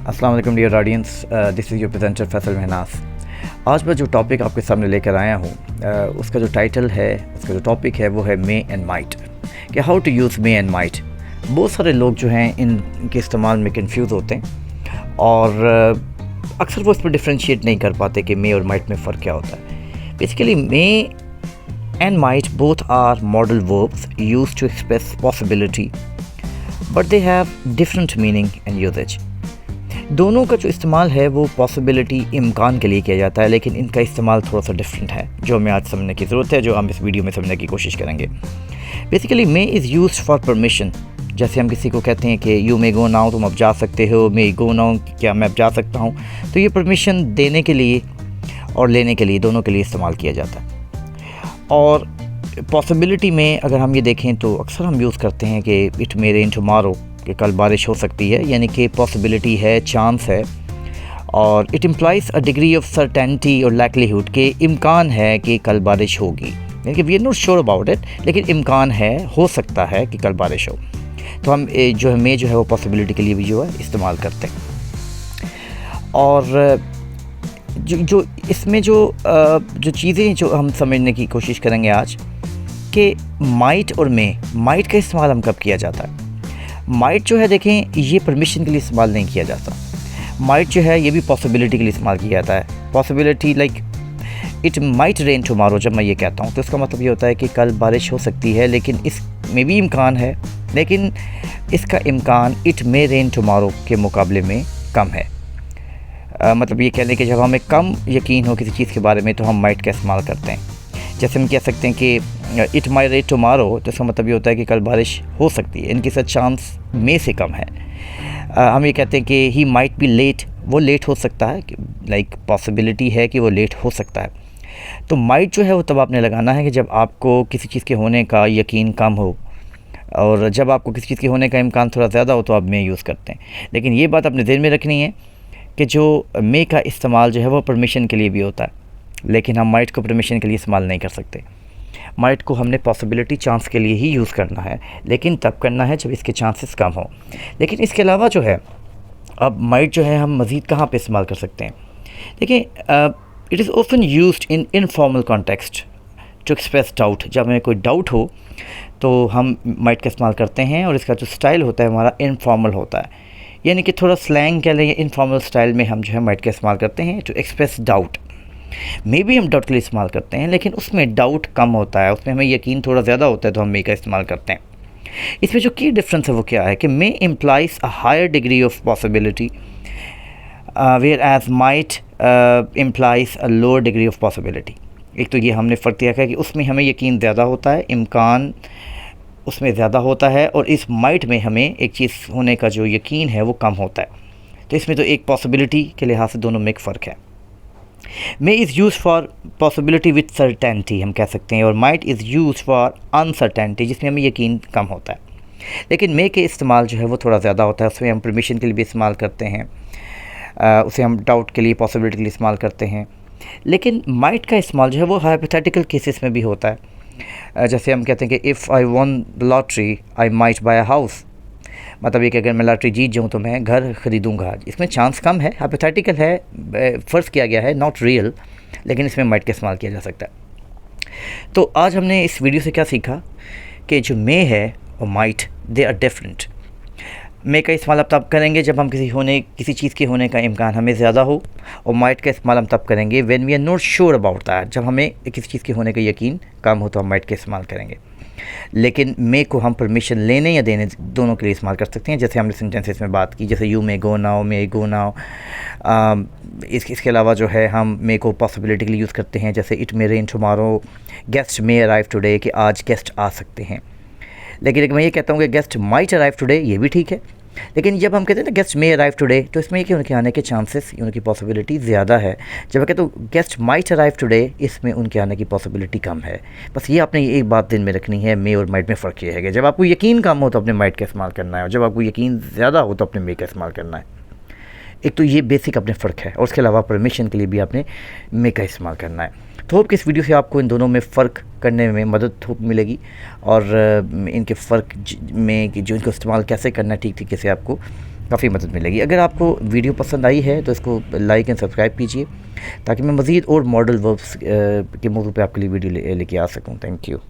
अस्सलाम वालेकुम dear audience, this is your presenter Faisal Mahnas. आज मैं जो टॉपिक आपके सामने लेकर आया हूँ उसका जो टाइटल है, उसका जो टॉपिक है वो है मे एंड माइट, कि how to use may and might. बहुत सारे लोग जो हैं इनके इस्तेमाल में कंफ्यूज होते हैं और अक्सर वो इस पर डिफ्रेंशिएट नहीं कर पाते कि मे और माइट में फ़र्क क्या होता है। Basically may and might both are modal verbs used to express possibility, but they have different meaning and usage. दोनों का जो इस्तेमाल है वो पॉसिबिलिटी, इम्कान के लिए किया जाता है, लेकिन इनका इस्तेमाल थोड़ा सा डिफरेंट है जो हमें आज समझने की ज़रूरत है, जो हम इस वीडियो में समझने की कोशिश करेंगे। Basically may is used for permission. जैसे हम किसी को कहते हैं कि यू मे गो नाउ, तुम अब जा सकते हो, मे गो नाउ, क्या मैं अब जा सकता हूँ, तो ये परमिशन देने के लिए और लेने के लिए, दोनों के लिए इस्तेमाल किया जाता है। और पॉसिबिलिटी में अगर हम ये देखें तो अक्सर हम यूज़ करते हैं कि इट मे रेन टुमारो, कि कल बारिश हो सकती है, यानी कि पॉसिबिलिटी है, चांस है। और it implies a degree of certainty और लाइक्लीहुड, के इम्कान है कि कल बारिश होगी, यानी कि we are not sure about it, लेकिन इम्कान है, हो सकता है कि कल बारिश हो। तो हम जो है मे जो है वो पॉसिबिलिटी के लिए भी जो है इस्तेमाल करते हैं। और जो इसमें जो चीज़ें जो हम समझने की कोशिश करेंगे आज, कि माइट और मे, माइट का इस्तेमाल हम कब किया जाता है। माइट जो है देखें, ये परमिशन के लिए इस्तेमाल नहीं किया जाता। माइट जो है ये भी पॉसिबिलिटी के लिए इस्तेमाल किया जाता है। Possibility like it might rain tomorrow, जब मैं ये कहता हूँ तो इसका मतलब ये होता है कि कल बारिश हो सकती है, लेकिन इसमें भी इम्कान है, लेकिन इसका इम्कान इट मे रेन टुमारो के मुकाबले में कम है। मतलब ये कहने कि जब हमें कम यकीन हो किसी चीज़ के बारे में तो हम माइट का इस्तेमाल करते हैं। जैसे हम कह सकते हैं कि इट माइट रेन टुमारो, तो इसका मतलब ये होता है कि कल बारिश हो सकती है, इनकी सच चांस में से कम है। हम ये कहते हैं कि ही माइट बी लेट, वो लेट हो सकता है, लाइक पॉसिबिलिटी है कि वो लेट हो सकता है। तो माइट जो है वो तब आपने लगाना है कि जब आपको किसी चीज़ के होने का यकीन कम हो, और जब आपको किसी चीज़ के होने का इम्कान थोड़ा ज़्यादा हो तो आप मे यूज़ करते हैं। लेकिन ये बात अपने ज़हन में रखनी है कि जो मे का इस्तेमाल जो है वो परमिशन के लिए भी होता है, लेकिन हम माइट को परमिशन के लिए इस्तेमाल नहीं कर सकते। माइट को हमने पॉसिबिलिटी, चांस के लिए ही यूज़ करना है, लेकिन तब करना है जब इसके चांसेस कम हो। लेकिन इसके अलावा जो है, अब माइट जो है हम मज़ीद कहाँ पे इस्तेमाल कर सकते हैं। देखिए, it is often used in informal context to express doubt. जब हमें कोई डाउट हो तो हम माइट का इस्तेमाल करते हैं, और इसका जो स्टाइल होता है हमारा इनफॉर्मल होता है, यानी कि थोड़ा स्लैंग कह लें, इनफॉर्मल स्टाइल में हम जो है माइट का इस्तेमाल करते हैं टू एक्सप्रेस डाउट। मे भी हम डाउट के लिए इस्तेमाल करते हैं, लेकिन उसमें डाउट कम होता है, उसमें हमें यकीन थोड़ा ज़्यादा होता है, तो हम मे का इस्तेमाल करते हैं। इसमें जो की डिफरेंस है वो क्या है कि may implies a higher degree of possibility, whereas might implies a lower degree of possibility. एक तो ये हमने फ़र्क दिया है कि उसमें हमें यकीन ज़्यादा होता है, इम्कान उसमें ज़्यादा होता है, और इस माइट में हमें एक चीज़ होने का जो यकीन है वो कम होता है। तो इसमें तो एक पॉसिबिलिटी के लिहाज से दोनों में एक फ़र्क है। May is use for possibility with certainty, हम कह सकते हैं, और might is use for uncertainty, जिसमें हमें यकीन कम होता है। लेकिन मे के इस्तेमाल जो है वो थोड़ा ज़्यादा होता है, उसमें हम परमिशन के लिए भी इस्तेमाल करते हैं, उसे हम डाउट के लिए, पॉसिबिलिटी के लिए इस्तेमाल करते हैं। लेकिन माइट का इस्तेमाल जो है वो हाइपोथेटिकल केसेस में भी होता है। जैसे हम कहते हैं कि if I won lottery I might buy a house, मतलब ये कि अगर मैं लॉटरी जीत जाऊँ तो मैं घर ख़रीदूँगा। इसमें चांस कम है, हाइपोथेटिकल है, फ़र्ज़ किया गया है, नॉट रियल, लेकिन इसमें माइट का इस्तेमाल किया जा सकता है। तो आज हमने इस वीडियो से क्या सीखा कि जो मे है और माइट, दे आर डिफरेंट। मे का इस्तेमाल अब तब करेंगे जब हम किसी चीज़ के होने का इम्कान हमें ज़्यादा हो, और माइट का इस्तेमाल हम तब करेंगे when we are not sure about that, जब हमें किसी चीज़ के होने का यकीन कम हो तो हम माइट का इस्तेमाल करेंगे। लेकिन मे को हम परमिशन लेने या देने दोनों के लिए इस्तेमाल कर सकते हैं, जैसे हमने सेंटेंसेस में बात की, जैसे you may go now, may go now. इसके अलावा जो है हम मे को पॉसिबिलिटी के लिए यूज़ करते हैं, जैसे it may rain tomorrow, guest may arrive today, कि आज गेस्ट आ सकते हैं। लेकिन मैं ये कहता हूँ कि गेस्ट माइट अराइव टुडे, ये भी ठीक है। लेकिन जब हम कहते हैं ना गेस्ट मे अराइव टुडे, तो इसमें कि उनके आने के चांसेस, उनकी पॉसिबिलिटी ज़्यादा है। जब मैं कहता हूँ गेस्ट माइट अराइव टुडे, इसमें उनके आने की पॉसिबिलिटी कम है। बस ये आपने एक बात दिन में रखनी है, मे और माइट में फ़र्क ये है कि जब आपको यकीन कम हो तो अपने माइट का इस्तेमाल करना है, और जब आपको यकीन ज़्यादा हो तो अपने मे का इस्तेमाल करना है। एक तो ये बेसिक अपने फ़र्क है, और उसके अलावा परमिशन के लिए भी आपने मे का इस्तेमाल करना है। तो होप कि इस वीडियो से आपको इन दोनों में फ़र्क करने में मदद मिलेगी, और इनके फ़र्क में कि जो इनको इस्तेमाल कैसे करना है ठीक तरीके से आपको काफ़ी मदद मिलेगी। अगर आपको वीडियो पसंद आई है तो इसको लाइक एंड सब्सक्राइब कीजिए ताकि मैं मज़ीद और मॉडल वर्ब्स के मौजू पे आपके लिए वीडियो लेके आ सकूँ। Thank you.